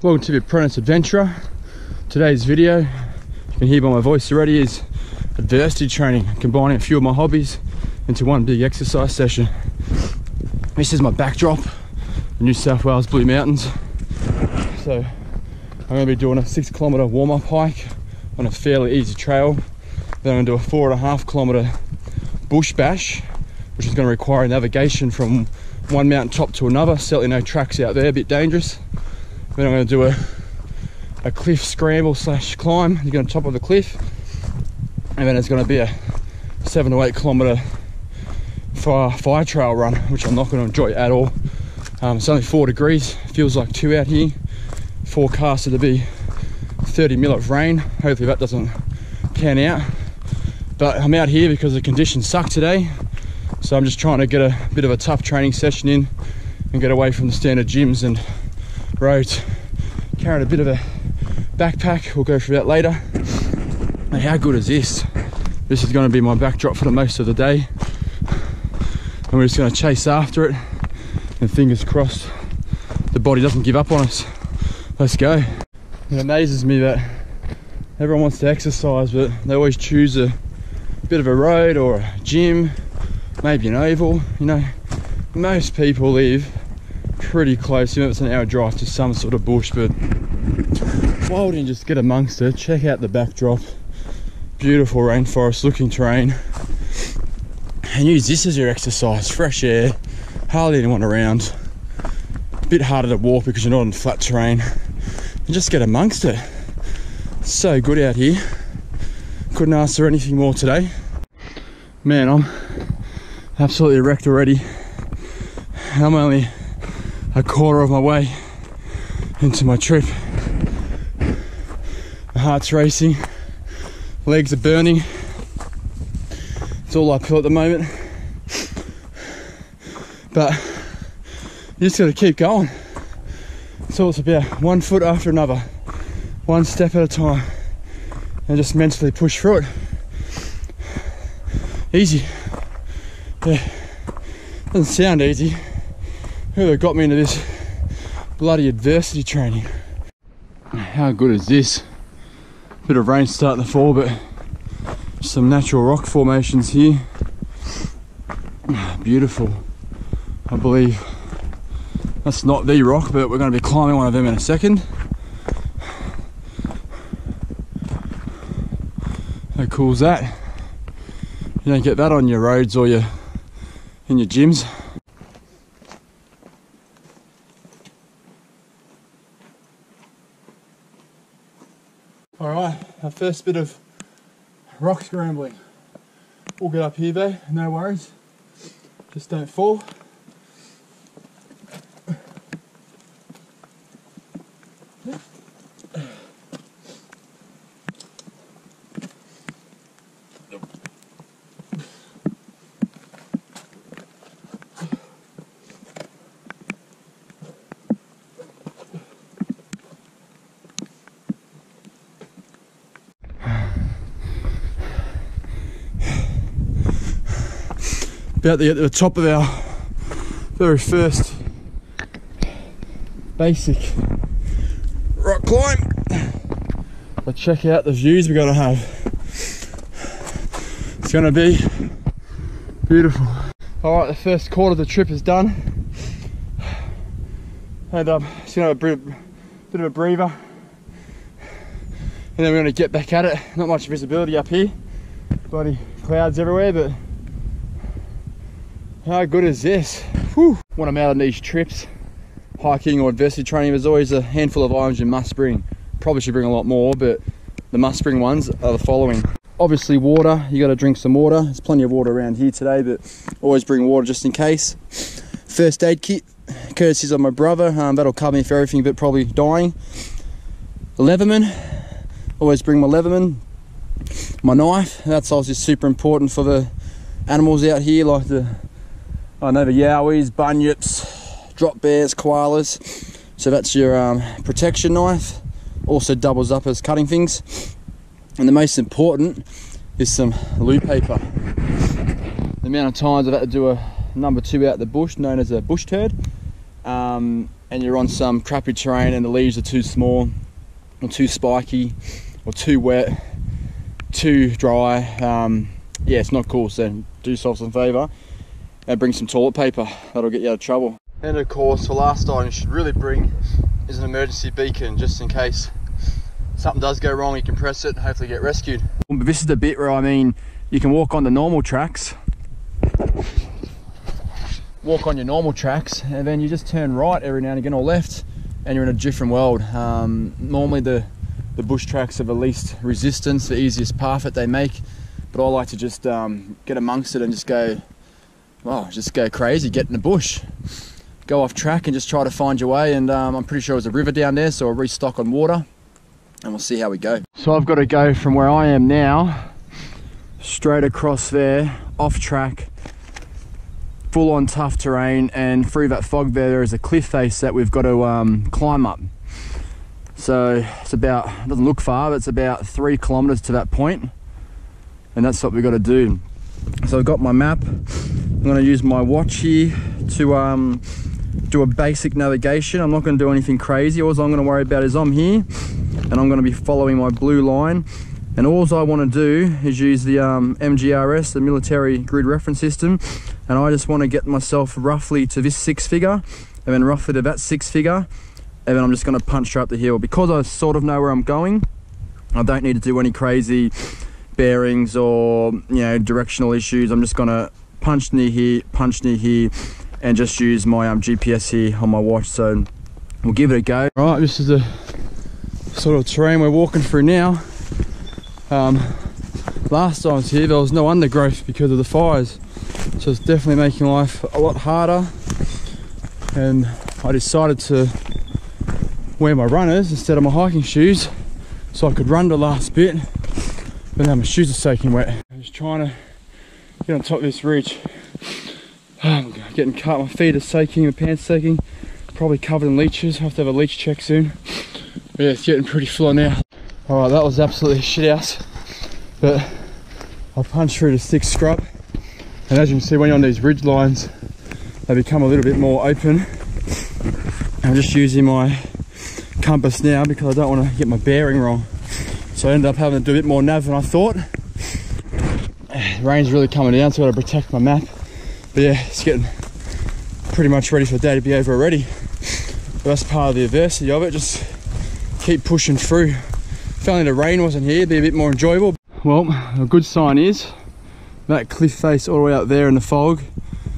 Welcome to the Apprentice Adventurer. Today's video, you can hear by my voice already, is adversity training, combining a few of my hobbies into one big exercise session. This is my backdrop, the New South Wales Blue Mountains. So I'm going to be doing a 6-kilometre warm-up hike on a fairly easy trail. Then I'm going to do a 4.5 kilometre bush bash, which is going to require navigation from one mountain top to another. Certainly no tracks out there, a bit dangerous. Then I'm going to do a cliff scramble / climb. You get on top of the cliff, and then there's going to be a 7 to 8 kilometre fire trail run, which I'm not going to enjoy at all. It's only 4 degrees, feels like 2 out here. Forecasted to be 30 mil of rain. Hopefully that doesn't pan out. But I'm out here because the conditions suck today, so I'm just trying to get a bit of a tough training session in and get away from the standard gyms and roads. Carrying a bit of a backpack, we'll go through that later. And how good is this? This is going to be my backdrop for the most of the day, and we're just going to chase after it, and fingers crossed the body doesn't give up on us. Let's go. It amazes me that everyone wants to exercise, but they always choose a bit of a road or a gym, maybe an oval. You know, most people live pretty close, even if it's an hour drive, to some sort of bush. But why wouldn't you just get amongst it? Check out the backdrop, beautiful rainforest looking terrain, and use this as your exercise. Fresh air, hardly anyone around, a bit harder to walk because you're not on flat terrain, and just get amongst it. It's so good out here, couldn't ask for anything more today. Man, I'm absolutely wrecked already. I'm only a quarter of my way into my trip. My heart's racing, legs are burning. It's all uphill at the moment, but you just got to keep going. It's all it's about, 1 foot after another, 1 step at a time, and just mentally push through it. Easy. Yeah, doesn't sound easy. Who got me into this bloody adversity training? How good is this? Bit of rain starting to fall, but some natural rock formations here. Beautiful. I believe that's not the rock, but we're going to be climbing one of them in a second. How cool is that? You don't get that on your roads or in your gyms. Alright, our first bit of rock scrambling. We'll get up here though, no worries. Just don't fall. About to get to the top of our very first basic rock climb. But check out the views we're going to have. It's going to be beautiful. Alright, the first quarter of the trip is done. And just going to have a bit of a breather. And then we're going to get back at it. Not much visibility up here. Bloody clouds everywhere, but how good is this? Whew. When I'm out on these trips, hiking or adversity training, there's always a handful of items you must bring. Probably should bring a lot more, but the must bring ones are the following. Obviously water, you got to drink some water. There's plenty of water around here today, but always bring water just in case. First aid kit, courtesy of my brother, that'll cover me for everything but probably dying. A Leatherman, always bring my Leatherman. My knife, that's obviously super important for the animals out here, like the yowies, bunyips, drop bears, koalas. So that's your protection knife. Also doubles up as cutting things. And the most important is some loo paper. The amount of times I've had to do a number 2 out the bush, known as a bush turd, and you're on some crappy terrain and the leaves are too small or too spiky or too wet, too dry, yeah, it's not cool. So do yourself some favour and bring some toilet paper. That'll get you out of trouble. And of course, the last item you should really bring is an emergency beacon, just in case something does go wrong. You can press it and hopefully get rescued. But this is the bit where, I mean, you can walk on the normal tracks, and then you just turn right every now and again or left, and you're in a different world. Normally the bush tracks have the least resistance, the easiest path that they make, but I like to just get amongst it and just go, well, just go crazy, get in the bush, go off track and just try to find your way. And I'm pretty sure there's a river down there, so I'll restock on water and we'll see how we go. So I've got to go from where I am now straight across there, off track, full on tough terrain, and through that fog there is a cliff face that we've got to climb up. So it's about, it doesn't look far, but it's about 3 kilometers to that point, and that's what we've got to do. So I've got my map. I'm going to use my watch here to do a basic navigation. I'm not going to do anything crazy. All I'm going to worry about is I'm here and I'm going to be following my blue line, and all I want to do is use the MGRS, the military grid reference system, and I just want to get myself roughly to this 6 figure and then roughly to that 6 figure, and then I'm just going to punch her up the hill. Because I sort of know where I'm going, I don't need to do any crazy bearings or, you know, directional issues. I'm just going to punch near here, and just use my GPS here on my watch. So we'll give it a go. Right, this is the sort of terrain we're walking through now. Last time I was here, there was no undergrowth because of the fires, so it's definitely making life a lot harder. And I decided to wear my runners instead of my hiking shoes so I could run the last bit, but now my shoes are soaking wet. I'm just trying to get on top of this ridge. I'm getting cut, my feet are soaking, my pants soaking, probably covered in leeches. I have to have a leech check soon. But yeah, it's getting pretty full on now. Alright, that was absolutely shit house, but I punched through the thick scrub, and as you can see, when you're on these ridge lines, they become a little bit more open. I'm just using my compass now because I don't want to get my bearing wrong, so I ended up having to do a bit more nav than I thought. The rain's really coming down, so I've got to protect my map. But yeah, it's getting pretty much ready for the day to be over already. But that's part of the adversity of it, just keep pushing through. If only the rain wasn't here, it'd be a bit more enjoyable. Well, a good sign is that cliff face all the way up there in the fog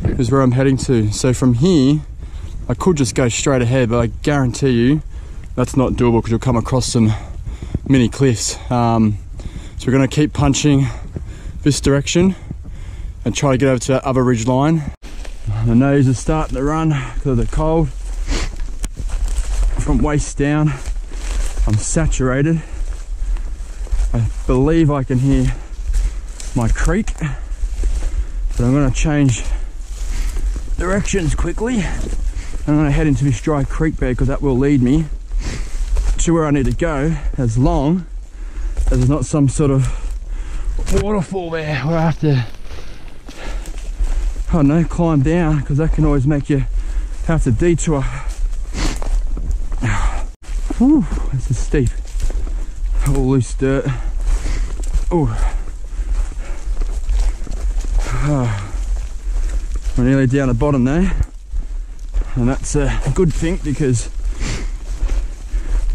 is where I'm heading to. So from here, I could just go straight ahead, but I guarantee you that's not doable because you'll come across some mini cliffs. So we're gonna keep punching this direction and try to get over to that other ridge line. The nose is starting to run because of the cold. From waist down, I'm saturated. I believe I can hear my creek, but I'm going to change directions quickly. I'm going to head into this dry creek bed because that will lead me to where I need to go, as long as there's not some sort of waterfall there where I have to, I don't know, climb down, because that can always make you have to detour. Whew, this is steep. All loose dirt. Oh, we're nearly down the bottom there, and that's a good thing because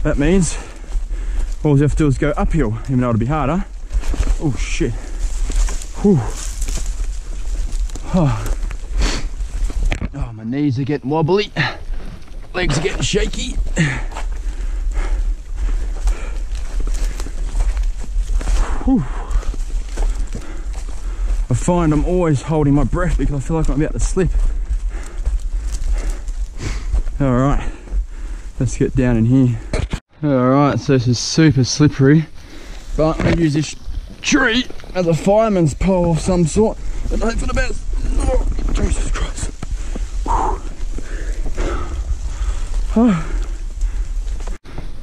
that means all you have to do is go uphill, even though it'll be harder. Oh shit. Whew. Oh, my knees are getting wobbly, legs are getting shaky. Whew. I find I'm always holding my breath because I feel like I'm about to slip. Alright, let's get down in here. Alright, so this is super slippery, but I'm going to use this tree as a fireman's pole of some sort and hope for the best. Oh, Jesus Christ.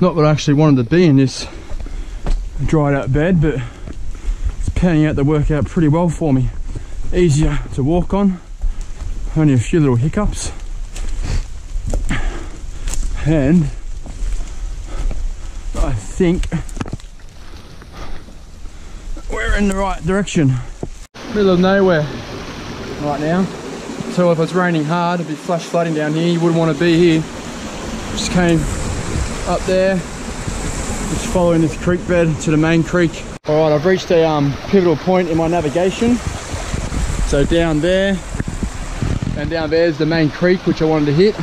Not that I actually wanted to be in this dried out bed, but it's panning out to work out pretty well for me. Easier to walk on, only a few little hiccups. And I think we're in the right direction. Middle of nowhere right now. So if it's raining hard, it'd be flash flooding down here. You wouldn't want to be here. Just came up there, just following this creek bed to the main creek. All right, I've reached a pivotal point in my navigation. So down there, and down there is the main creek which I wanted to hit.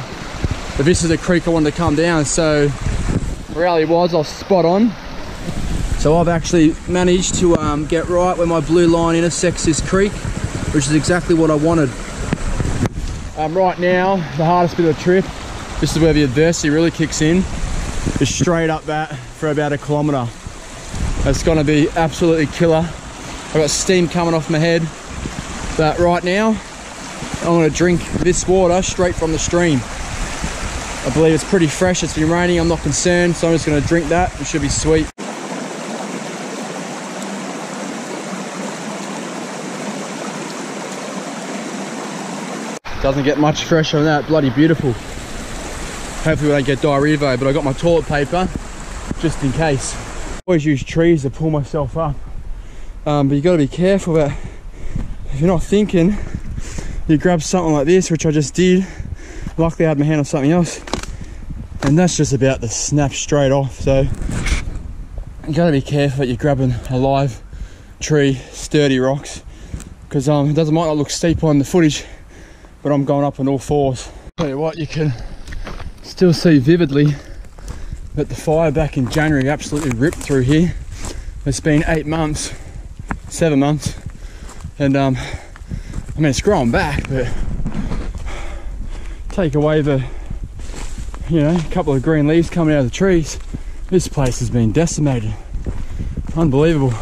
But this is the creek I wanted to come down, so the reality was I was spot on. So I've actually managed to get right where my blue line intersects this creek, which is exactly what I wanted. Right now, the hardest bit of the trip, this is where the adversity really kicks in, is straight up that for about 1 kilometre. It's going to be absolutely killer. I've got steam coming off my head, but right now I'm going to drink this water straight from the stream. I believe it's pretty fresh, it's been raining, I'm not concerned, so I'm just going to drink that. It should be sweet. Doesn't get much fresher than that, bloody beautiful. Hopefully we don't get diarrhea though, but I got my toilet paper just in case. I always use trees to pull myself up, but you got to be careful that if you're not thinking, you grab something like this, which I just did. Luckily I had my hand on something else, and that's just about to snap straight off. So you got to be careful that you're grabbing a live tree, sturdy rocks, because it might not look steep on the footage, but I'm going up on all fours. Tell you what, you can still see vividly that the fire back in January absolutely ripped through here. It's been 8 months, 7 months, and I mean it's growing back, but take away the, you know, a couple of green leaves coming out of the trees, this place has been decimated. Unbelievable.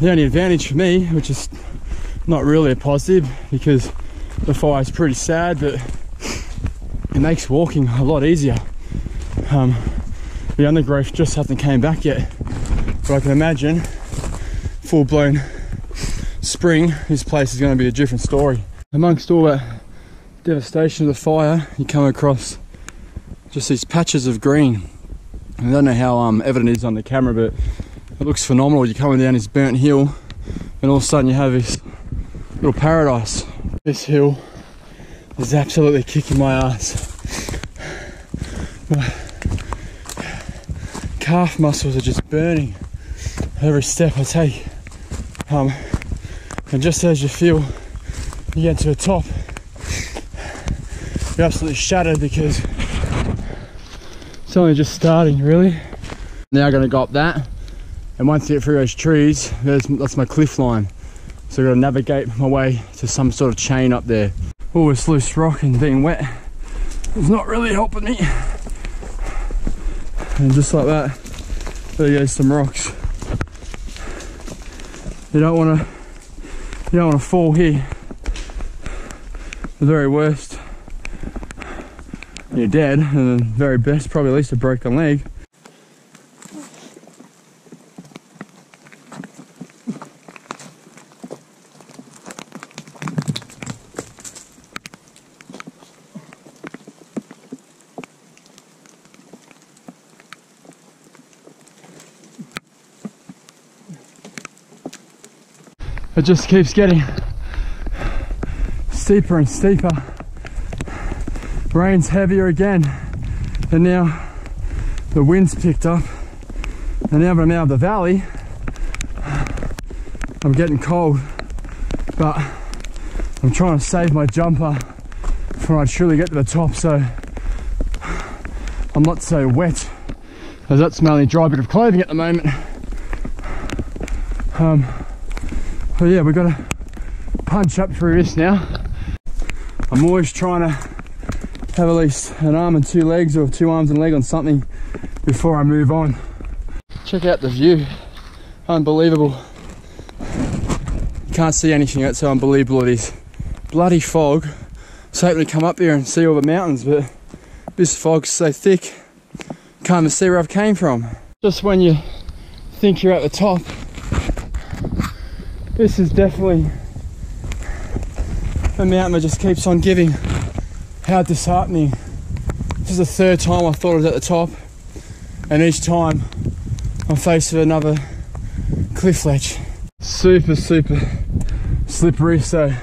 The only advantage for me, which is not really a positive because the fire is pretty sad, but it makes walking a lot easier. The undergrowth just hasn't came back yet, but I can imagine full-blown spring, this place is going to be a different story. Amongst all that devastation of the fire, you come across just these patches of green. I don't know how evident it is on the camera, but it looks phenomenal. You're coming down this burnt hill and all of a sudden you have this little paradise. This hill is absolutely kicking my ass. My calf muscles are just burning every step I take. And just as you feel you get to the top, you're absolutely shattered because it's only just starting, really. Now I'm going to go up that, and once I get through those trees, that's my cliff line. So I've got to navigate my way to some sort of chain up there. All this loose rock and being wet is not really helping me. And just like that, there goes some rocks. You don't want to fall here. The very worst, you're dead, and the very best, probably at least a broken leg. It just keeps getting steeper and steeper. Rain's heavier again, and now the wind's picked up, and now that I'm out of the valley, I'm getting cold, but I'm trying to save my jumper for when I truly get to the top, so I'm not so wet, as that's my only dry bit of clothing at the moment. But yeah, we've got to punch up through this now. I'm always trying to have at least an arm and 2 legs, or 2 arms and a leg on something before I move on. Check out the view, unbelievable. You can't see anything, that's how unbelievable it is. Bloody fog. I was hoping to come up here and see all the mountains, but this fog's so thick, can't even see where I've came from. Just when you think you're at the top, this is definitely a mountain that just keeps on giving. How disheartening This is the third time I thought I was at the top, and each time I'm faced with another cliff ledge. Super slippery, so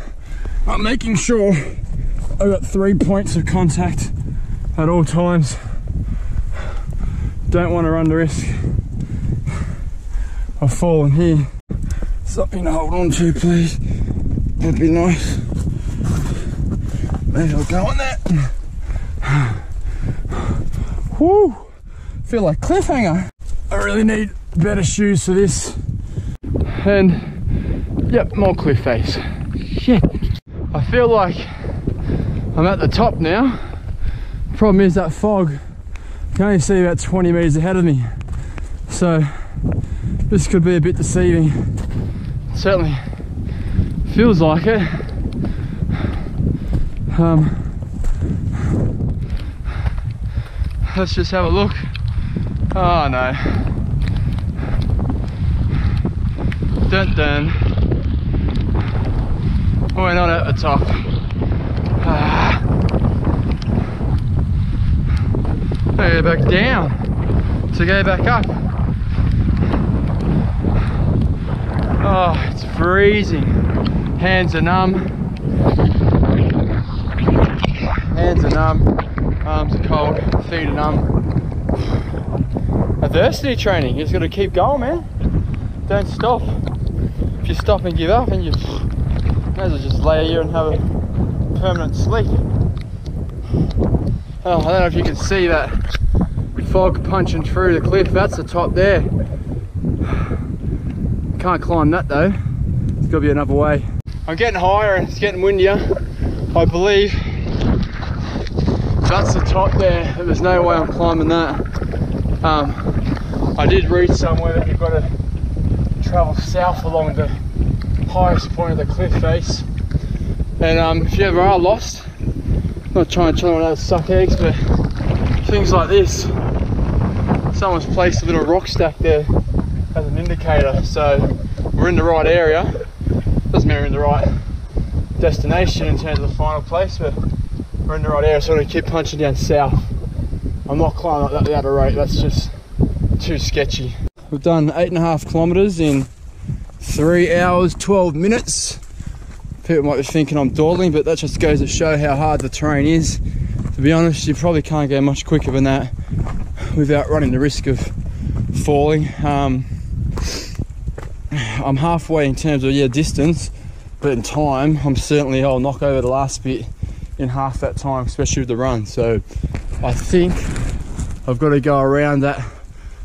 I'm making sure I've got 3 points of contact at all times. Don't want to run the risk of falling here. Something to hold on to, please. That'd be nice. Maybe I'll go on that. Whoo! Feel like cliffhanger. I really need better shoes for this. And yep, more cliff face. Shit. I feel like I'm at the top now. Problem is that fog. I can only see about 20 meters ahead of me. So this could be a bit deceiving. Certainly feels like it. Let's just have a look. Oh no. Dun dun. We're not at the top. Go back down to go back up. Oh, it's freezing. Hands are numb. Hands are numb. Arms are cold. Feet are numb. Adversity training. You just got to keep going, man. Don't stop. If you stop and give up, and you may as well just lay here and have a permanent sleep. Oh, I don't know if you can see that fog punching through the cliff. That's the top there. Can't climb that though. There's got to be another way. I'm getting higher and it's getting windier. I believe that's the top there. There's no way I'm climbing that. I did read somewhere that you've got to travel south along the highest point of the cliff face. And if you ever are lost, I'm not trying to tell anyone how to suck eggs, but things like this, someone's placed a little rock stack there as an indicator, so we're in the right area. Doesn't mean we're in the right destination in terms of the final place, but we're in the right area, so I'm going to keep punching down south. I'm not climbing up that at a rate, that's just too sketchy. We've done 8.5 kilometers in 3 hours 12 minutes. People might be thinking I'm dawdling, but that just goes to show how hard the terrain is. To be honest, you probably can't go much quicker than that without running the risk of falling. I'm halfway in terms of distance, but in time I'll knock over the last bit in half that time, especially with the run. So I think I've got to go around that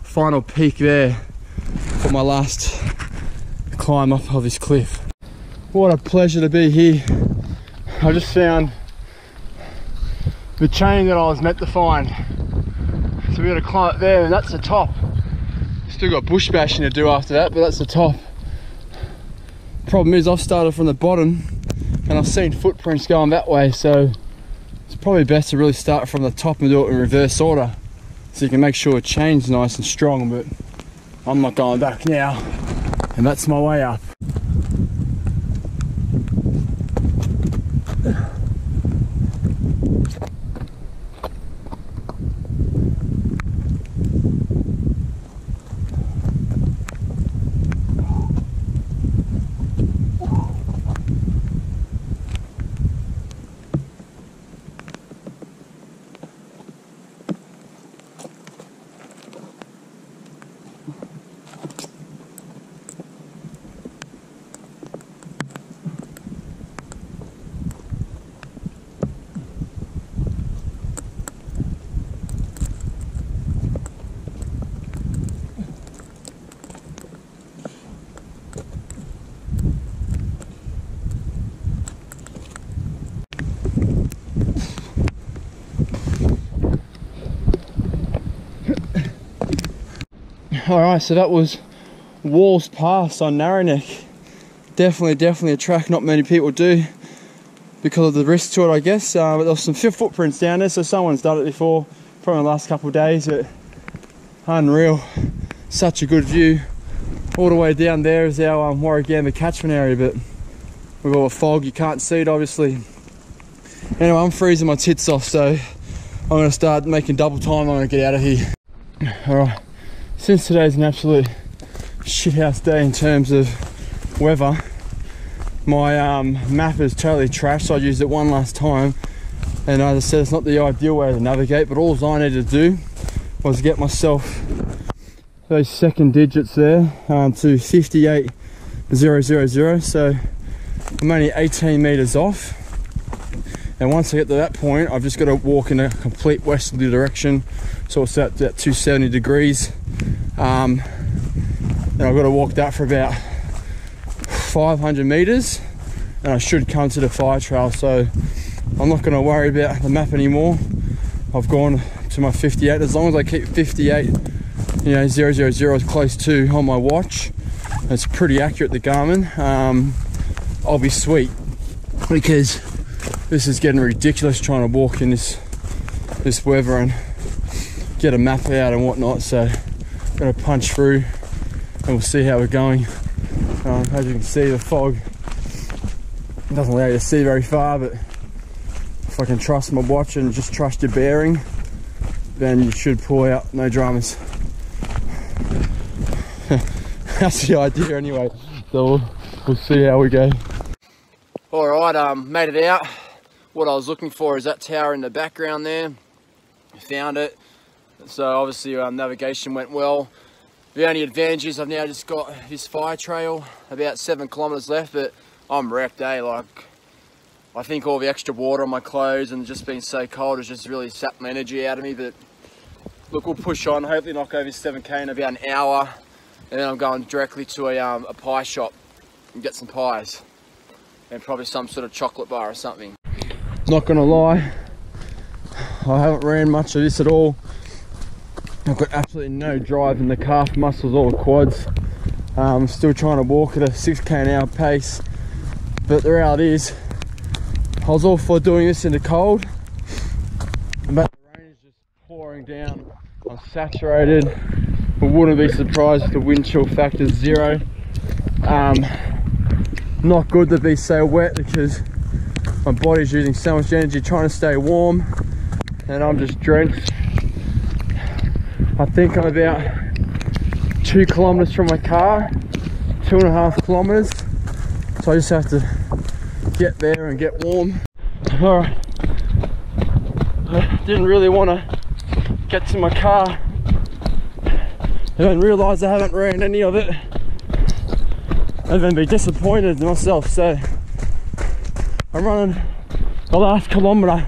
final peak there for my last climb up of this cliff. What a pleasure to be here. I just found the chain that I was meant to find. So we got to climb up there, and that's the top. Still got bush bashing to do after that, but that's the top. Problem is I've started from the bottom and I've seen footprints going that way, so it's probably best to really start from the top and do it in reverse order so you can make sure the chain's nice and strong. But I'm not going back now, and that's my way up. Alright, so that was Walls Pass on Narrow Neck. Definitely a track not many people do because of the risk to it, I guess. But there was some footprints down there, so someone's done it before, probably in the last couple of days. But unreal, such a good view. All the way down there is our Warragamba catchment area, but with all the fog you can't see it obviously. Anyway, I'm freezing my tits off, so I'm going to start making double time. I'm going to get out of here. Alright, since today's an absolute shithouse day in terms of weather, my map is totally trashed, so I used it one last time, and as I said, it's not the ideal way to navigate, but all I needed to do was get myself those second digits there to 58,000, so I'm only 18 meters off, and once I get to that point I've just got to walk in a complete westerly direction, so it's at 270 degrees, and I've got to walk that for about 500 meters and I should come to the fire trail. So I'm not going to worry about the map anymore. I've gone to my 58. As long as I keep 58, you know, 000 is close to on my watch, it's pretty accurate, the Garmin, I'll be sweet, because this is getting ridiculous trying to walk in this weather and get a map out and whatnot. So I'm going to punch through and we'll see how we're going. As you can see, the fog doesn't allow you to see very far, but if I can trust my watch and just trust your bearing, then you should pull out, no dramas. That's the idea anyway, so we'll see how we go. Alright, made it out. What I was looking for is that tower in the background there. Found it. So obviously navigation went well. The only advantage is I've now just got this fire trail, about 7 kilometers left, but I'm wrecked, eh? Like, I think all the extra water on my clothes and just being so cold has just really sapped my energy out of me. But look, we'll push on, hopefully knock over 7K in about an hour, and then I'm going directly to a pie shop and get some pies and probably some sort of chocolate bar or something. Not gonna lie, I haven't ran much of this at all. I've got absolutely no drive in the calf muscles or the quads. I'm still trying to walk at a 6K an hour pace, but the reality is I was all for doing this in the cold, but the rain is just pouring down. I'm saturated. I wouldn't be surprised if the wind chill factor is 0. Not good to be so wet because my body's using so much energy trying to stay warm, and I'm just drenched. I think I'm about 2 kilometers from my car, 2.5 kilometers. So I just have to get there and get warm. Alright, I didn't really want to get to my car and then realise I haven't ran any of it and then be disappointed in myself. So I'm running the last kilometre.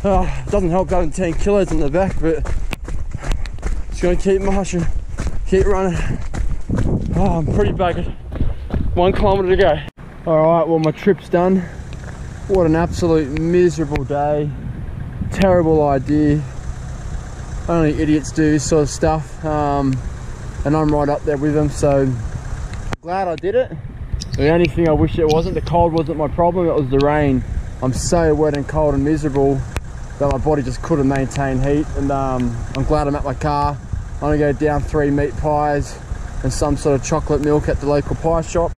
Doesn't help having 10 kilos in the back, but just gonna keep marching, keep running. I'm pretty buggered. 1 kilometre to go. Alright, well, my trip's done. What an absolute miserable day. Terrible idea. Only idiots do this sort of stuff, and I'm right up there with them, so glad I did it. The only thing I wish it wasn't, the cold wasn't my problem, it was the rain. I'm so wet and cold and miserable that my body just couldn't maintain heat, and I'm glad I'm at my car. I'm gonna go down 3 meat pies and some sort of chocolate milk at the local pie shop.